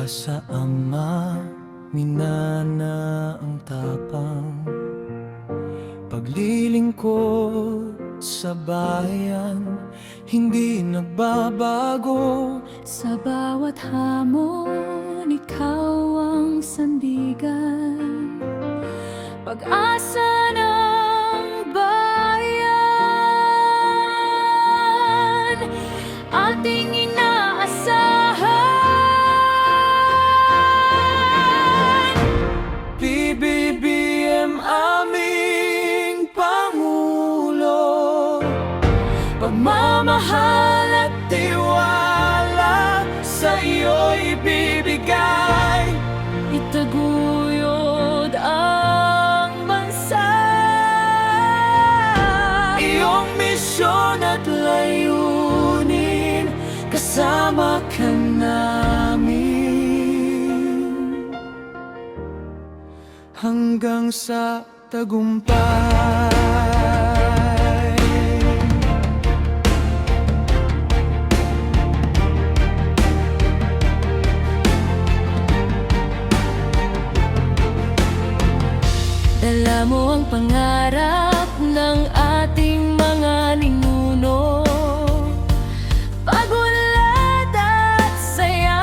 Mula sa ama, minana ang tapang paglilingkod sa bayan, hindi nagbabago. Sa bawat hamon, ikaw ang sandigan, pag-asa ng bayan, ating inaasahan. PBBM aming Pangulo, pagmamahal at tiwala sa iyo'y ibibigay. Itaguyod ang bansa, Iyong misyon at layunin, kasama ka namin hanggang sa tagumpay. dala mo ang pangarap ng ating mga ninuno, pag-unlad at saya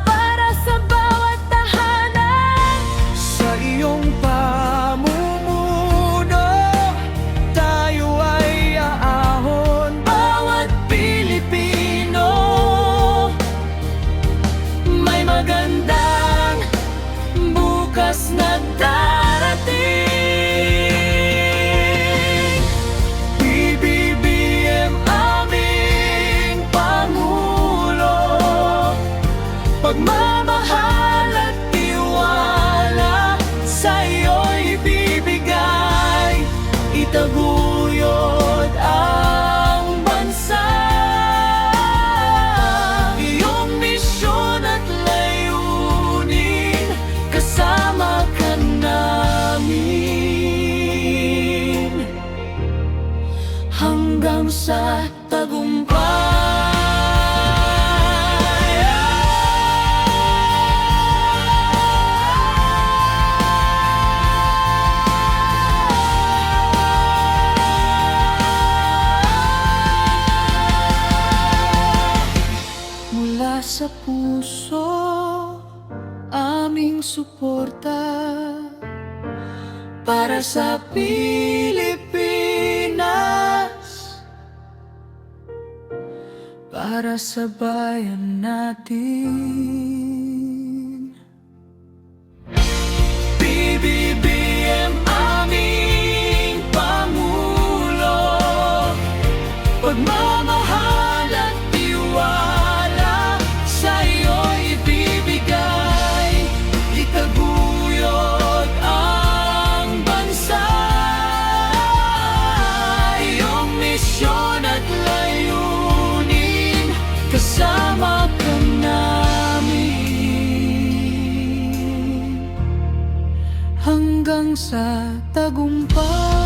para sa bawat tahanan. Sa iyong pamumuno, tayo ay aahon. Bawat Pilipino may magandang bukas na darating. PBBM aming Pangulo, pagmamahal at tiwala sa iyo'y ibibigay. Itaguyod ang bansa, iyong misyon at layunin, kasama ka namin hanggang sa tagumpay. Mula sa puso, aming suporta para sa Pilipinas, para sa bayan natin. PBBM aming Pangulo, pagmamahal at tiwala sa iyo'y ibibigay. Itaguyod ang bansa, iyong misyon at layunin, kasama ka namin hanggang sa tagumpay.